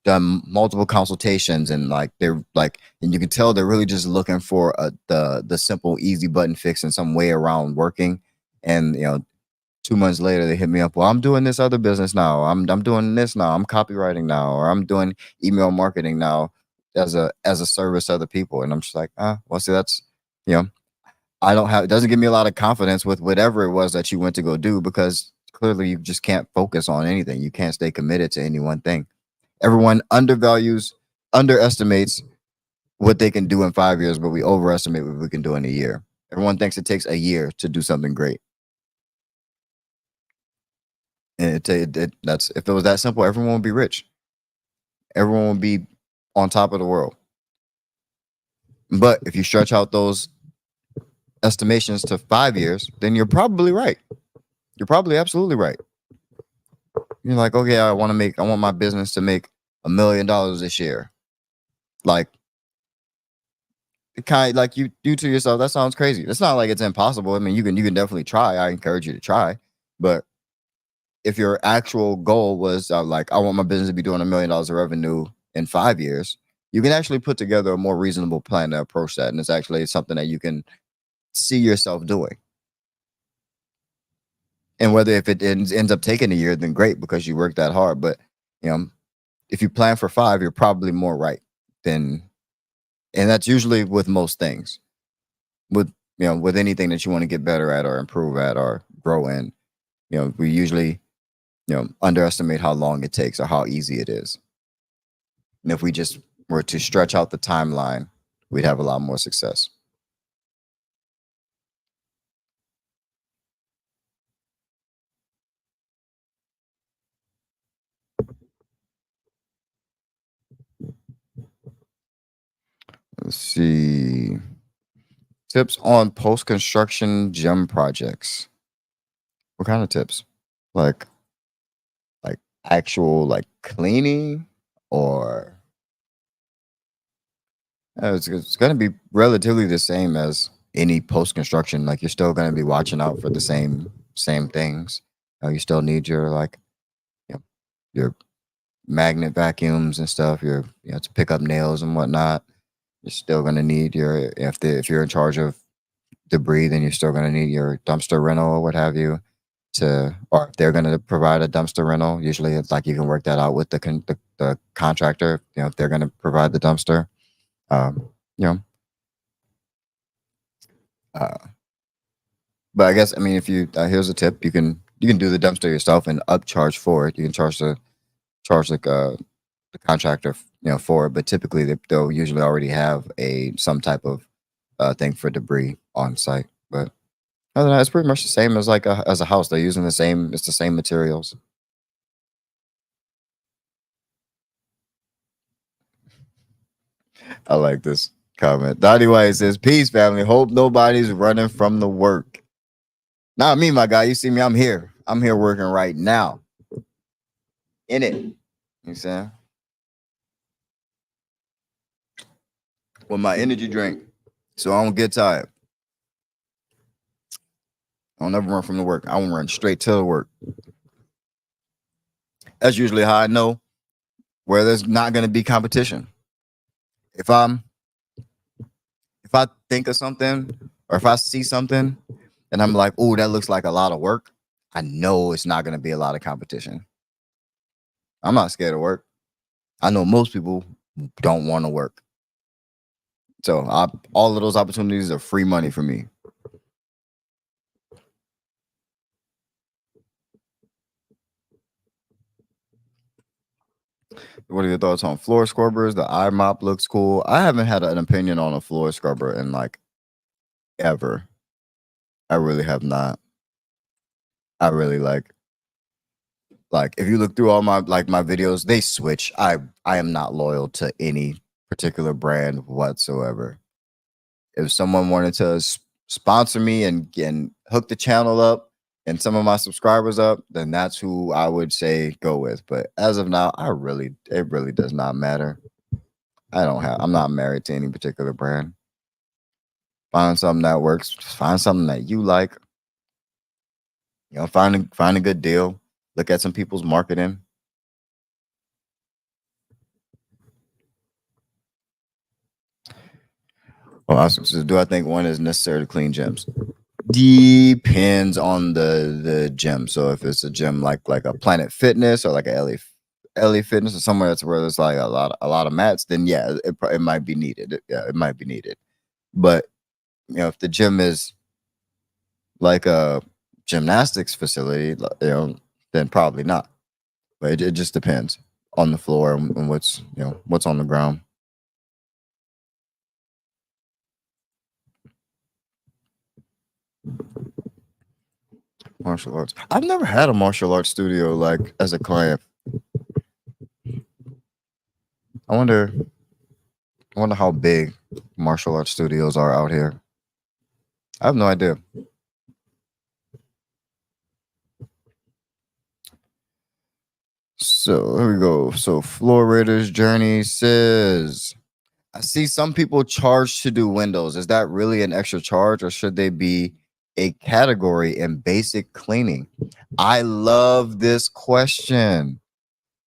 done multiple consultations, and like they're like, and you can tell they're really just looking for the simple easy button fix and some way around working. And 2 months later they hit me up, well, I'm doing this other business now, I'm doing this now, I'm copywriting now, or I'm doing email marketing now as a service to other people. And I'm just like, well, see, that's I don't have, it doesn't give me a lot of confidence with whatever it was that you went to go do, because clearly you just can't focus on anything. You can't stay committed to any one thing. Everyone underestimates what they can do in 5 years, but we overestimate what we can do in a year. Everyone thinks it takes a year to do something great. And that's, if it was that simple, everyone would be rich. Everyone would be on top of the world. But if you stretch out those estimations to 5 years, then you're probably right. You're probably absolutely right. You're like, okay, I want my business to make $1 million this year. Like, it kind of like you to yourself, that sounds crazy. It's not like it's impossible. I mean, you can definitely try. I encourage you to try. But if your actual goal was like, I want my business to be doing $1 million of revenue in 5 years, you can actually put together a more reasonable plan to approach that. And it's actually something that you can see yourself doing. And whether if it ends up taking a year, then great, because you worked that hard. But if you plan for 5, you're probably more right than, and that's usually with most things. With with anything that you want to get better at or improve at or grow in, we usually underestimate how long it takes or how easy it is. And if we just were to stretch out the timeline, we'd have a lot more success. Let's see. Tips on post-construction gym projects. What kind of tips? Like actual like cleaning, or it's going to be relatively the same as any post-construction. Like you're still going to be watching out for the same things. You still need your your magnet vacuums and stuff. Your to pick up nails and whatnot. You're still going to need your, if you're in charge of debris, then you're still going to need your dumpster rental or what have you, or if they're going to provide a dumpster rental. Usually it's like you can work that out with the contractor, if they're going to provide the dumpster. But I guess, I mean, if you, here's a tip, you can do the dumpster yourself and upcharge for it. You can charge the contractor for it, but typically they'll usually already have some type of thing for debris on site. But other than that, it's pretty much the same as as a house. They're using it's the same materials. I like this comment. Dottie White says, peace, family. Hope nobody's running from the work. Not me, my guy. You see me, I'm here. I'm here working right now. In it. You saying? With my energy drink, so I don't get tired. I don't ever run from the work. I won't run straight to the work. That's usually how I know where there's not going to be competition. If I think of something, or if I see something and I'm like, oh, that looks like a lot of work, I know it's not going to be a lot of competition. I'm not scared of work. I know most people don't want to work. So all of those opportunities are free money for me. What are your thoughts on floor scrubbers? The eye mop looks cool. I haven't had an opinion on a floor scrubber in like ever. I really have not. I really like if you look through all my my videos, they switch. I am not loyal to any particular brand whatsoever. If someone wanted to sponsor me and hook the channel up and some of my subscribers up, then that's who I would say go with. But as of now, it really does not matter. I'm not married to any particular brand. Find something that works. Find something that you like. You know, find a good deal. Look at some people's marketing. Oh, awesome. So do I think one is necessary to clean gyms? Depends on the gym. So if it's a gym like a Planet Fitness or like a LA Fitness or somewhere that's where there's like a lot of mats, then yeah, it might be needed. Yeah, it might be needed. But you know, if the gym is like a gymnastics facility, you know, then probably not. But it just depends on the floor and what's on the ground. Martial arts. I've never had a martial arts studio like as a client. I wonder how big martial arts studios are out here. I have no idea. So here we go. So Floor Raiders Journey says, I see some people charge to do windows. Is that really an extra charge, or should they be a category in basic cleaning? I love this question.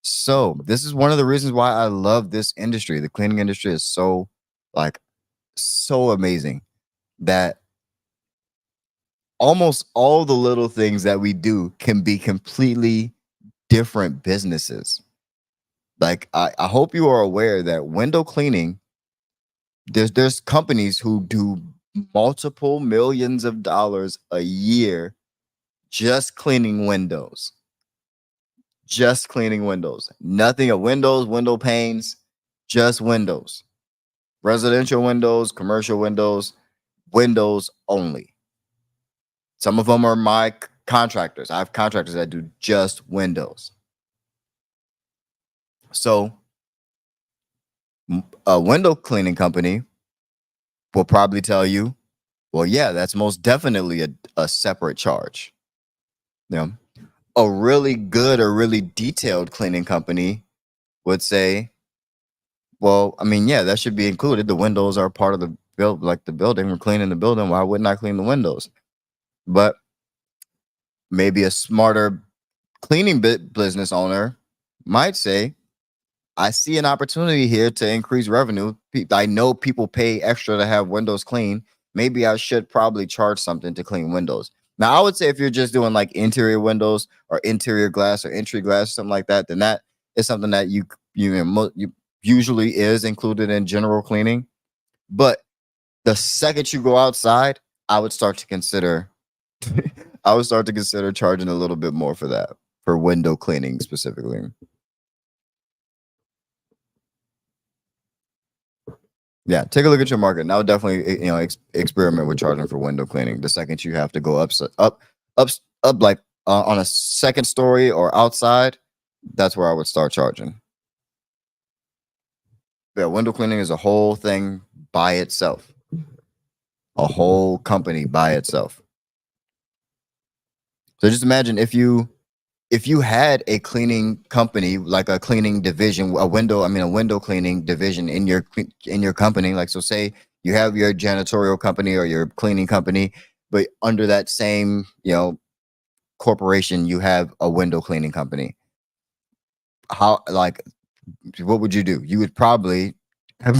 So this is one of the reasons why I love this industry. The cleaning industry is so amazing that almost all the little things that we do can be completely different businesses. Like I hope you are aware that window cleaning, there's companies who do multiple millions of dollars a year just cleaning windows. Just cleaning windows. Nothing of windows, window panes, just windows. Residential windows, commercial windows, windows only. Some of them are my contractors. I have contractors that do just windows. So a window cleaning company will probably tell you, well, yeah, that's most definitely a separate charge. You know, a really good or really detailed cleaning company would say, well, I mean, yeah, that should be included. The windows are part of the the building. We're cleaning the building. Why wouldn't I clean the windows? But maybe a smarter cleaning business owner might say, I see an opportunity here to increase revenue. I know people pay extra to have windows clean. Maybe I should probably charge something to clean windows. Now, I would say if you're just doing like interior windows or interior glass or entry glass, something like that, then that is something that you usually is included in general cleaning. But the second you go outside, I would start to consider charging a little bit more for that, for window cleaning specifically. Yeah, take a look at your market. Now, definitely, experiment with charging for window cleaning. The second you have to go up like on a second story or outside, that's where I would start charging. Yeah, window cleaning is a whole thing by itself, a whole company by itself. So just imagine if you had a cleaning company, like a cleaning division, a window cleaning division in your company. Like, so say you have your janitorial company or your cleaning company, but under that same, corporation, you have a window cleaning company. What would you do? You would probably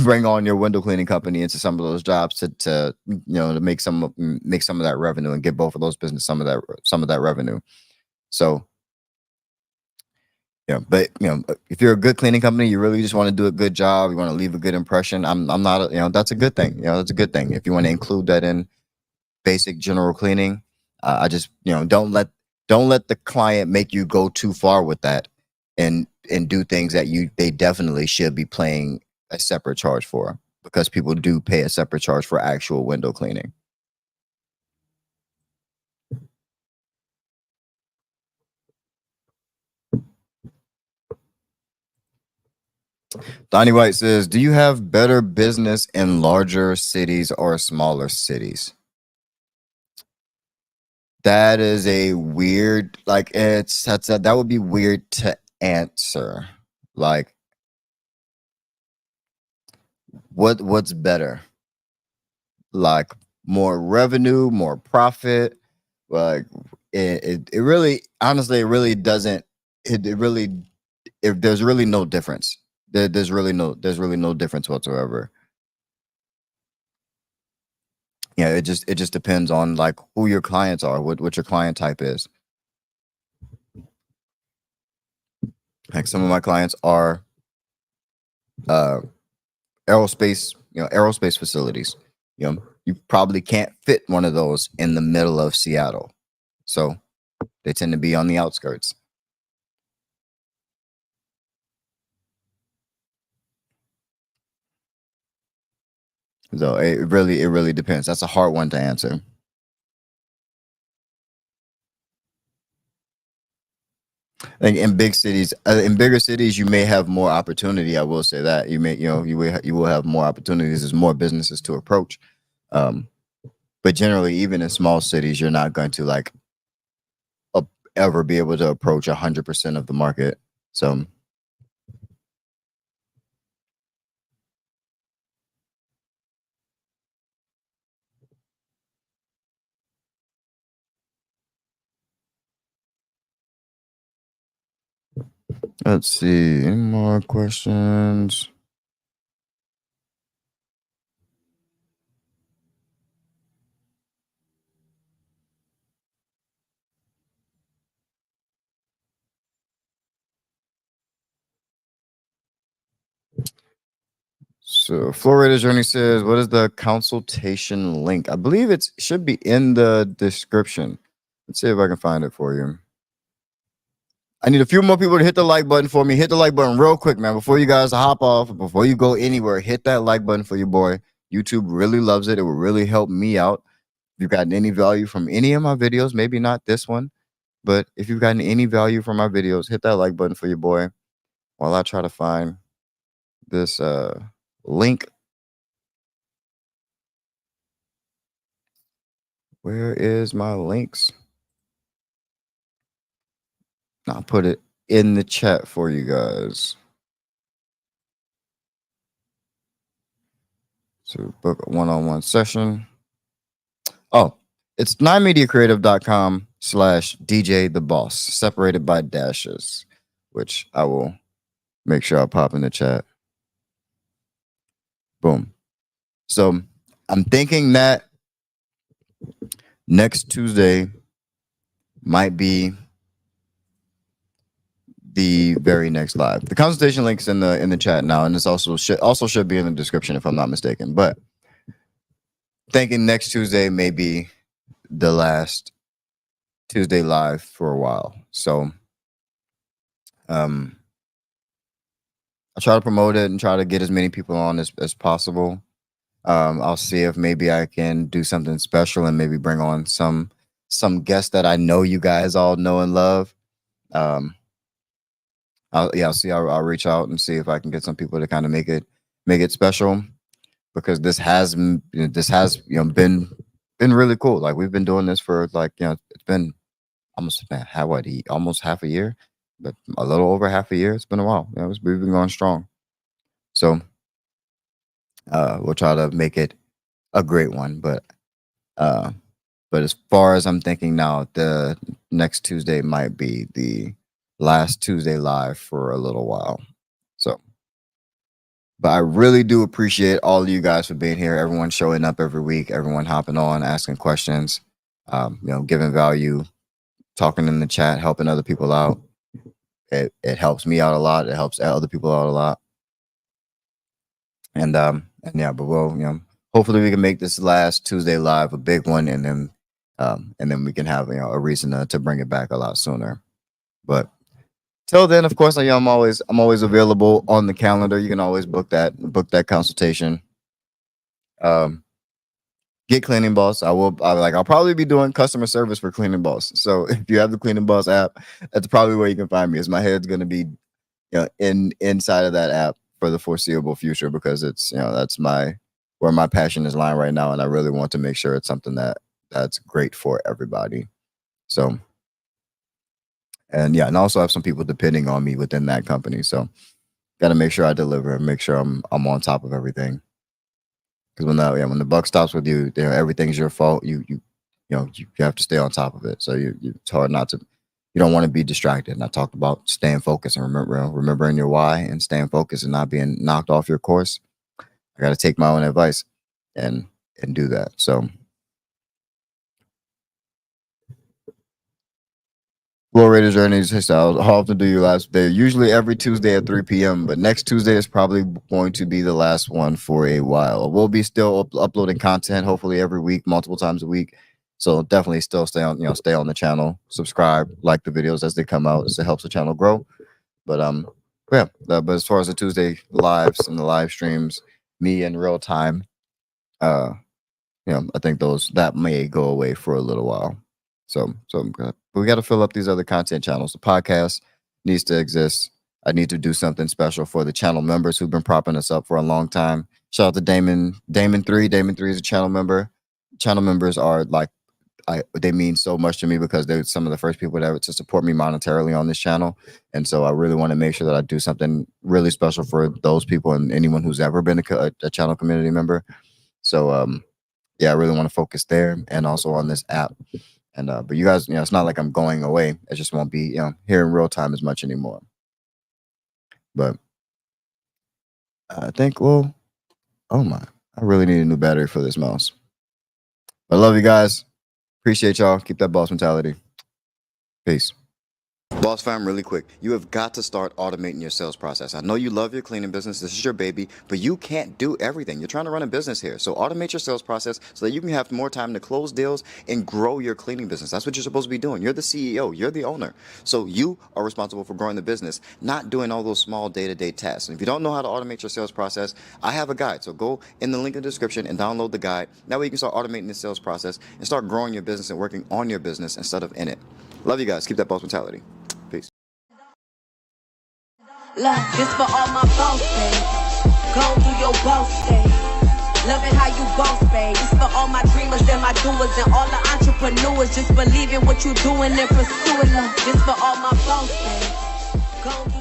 bring on your window cleaning company into some of those jobs to make some of that revenue and get both of those business some of that revenue. So Yeah, but if you're a good cleaning company, you really just want to do a good job, you want to leave a good impression. I'm not, that's a good thing. That's a good thing. If you want to include that in basic general cleaning, I just, don't let the client make you go too far with that, and do things that they definitely should be paying a separate charge for, because people do pay a separate charge for actual window cleaning. Donnie White says, do you have better business in larger cities or smaller cities? That is a weird, like, that would be weird to answer. Like, what's better? Like, more revenue, more profit? Like, it really, honestly, it really doesn't, there's really no difference. There's really no difference whatsoever. Yeah, it just depends on like who your clients are, what your client type is. Like, some of my clients are aerospace facilities. You probably can't fit one of those in the middle of Seattle, so they tend to be on the outskirts. So it really depends. That's a hard one to answer. Like, in bigger cities, you may have more opportunity. I will say that you will have more opportunities. There's more businesses to approach. But generally, even in small cities, you're not going to like ever be able to approach 100% of the market. So let's see, any more questions? So Florida Journey says, what is the consultation link? I believe it should be in the description. Let's see if I can find it for you. I need a few more people to hit the like button for me. Hit the like button real quick, man. Before you guys hop off, before you go anywhere, hit that like button for your boy. YouTube really loves it. It will really help me out. If you've gotten any value from any of my videos, maybe not this one, but if you've gotten any value from my videos, hit that like button for your boy while I try to find this link. Where is my links? I'll put it in the chat for you guys. So book a one-on-one session. Oh, it's 9mediacreative.com/DJ the boss, separated by dashes, which I will make sure I pop in the chat. Boom. So I'm thinking that next Tuesday might be the very next live. The consultation link's in the chat now, and it's also should be in the description if I'm not mistaken. But thinking next Tuesday may be the last Tuesday live for a while. So I'll try to promote it and try to get as many people on as possible. I'll see if maybe I can do something special and maybe bring on some guests that I know you guys all know and love. I'll see. I'll reach out and see if I can get some people to kind of make it special, because this has been really cool. Like, we've been doing this for it's been almost half a year, but a little over half a year. It's been a while. We've been going strong. So we'll try to make it a great one. But as far as I'm thinking now, the next Tuesday might be the last Tuesday live for a little while. So, but I really do appreciate all of you guys for being here. Everyone showing up every week, everyone hopping on, asking questions, giving value, talking in the chat, helping other people out. it helps me out a lot. It helps other people out a lot. And yeah, but we'll, hopefully we can make this last Tuesday live a big one, and then we can have a reason to bring it back a lot sooner. But till then, of course, I'm always available on the calendar. You can always book that consultation. Get Cleaning Boss. I'll probably be doing customer service for Cleaning Boss. So if you have the Cleaning Boss app, that's probably where you can find me. As my head's going to be inside of that app for the foreseeable future, because it's that's where my passion is lying right now, and I really want to make sure it's something that's great for everybody. So, and yeah, and also have some people depending on me within that company. So got to make sure I deliver and make sure I'm on top of everything. Because when the buck stops with you, everything's your fault. You have to stay on top of it. So it's hard not to. You don't want to be distracted. And I talked about staying focused and remembering your why, and staying focused and not being knocked off your course. I got to take my own advice and do that. So, Florida Journeys, how often do you live? They're usually every Tuesday at 3 p.m. But next Tuesday is probably going to be the last one for a while. We'll be still uploading content, hopefully every week, multiple times a week. So definitely still stay on the channel, subscribe, like the videos as they come out. It helps the channel grow. But yeah. But as far as the Tuesday lives and the live streams, me in real time, I think that may go away for a little while. So we got to fill up these other content channels. The podcast needs to exist. I need to do something special for the channel members who've been propping us up for a long time. Shout out to Damon 3. Damon 3 is a channel member. Channel members are they mean so much to me, because they're some of the first people to support me monetarily on this channel. And so I really want to make sure that I do something really special for those people and anyone who's ever been a channel community member. So yeah, I really want to focus there, and also on this app. And but you guys, it's not like I'm going away. It just won't be here in real time as much anymore. But I think, oh my, I really need a new battery for this mouse. I love you guys. Appreciate y'all. Keep that boss mentality. Peace. Boss fam, really quick, you have got to start automating your sales process. I know you love your cleaning business. This is your baby, but you can't do everything. You're trying to run a business here. So automate your sales process so that you can have more time to close deals and grow your cleaning business. That's what you're supposed to be doing. You're the CEO. You're the owner. So you are responsible for growing the business, not doing all those small day-to-day tasks. And if you don't know how to automate your sales process, I have a guide. So go in the link in the description and download the guide. That way you can start automating the sales process and start growing your business and working on your business instead of in it. Love you guys. Keep that boss mentality. Peace. Love, this for all my boss babes. Go do your boss day. Loving how you boss babe. This for all my dreamers and my doers and all the entrepreneurs. Just believe in what you're doing and pursuing love. This for all my boss babes. Go do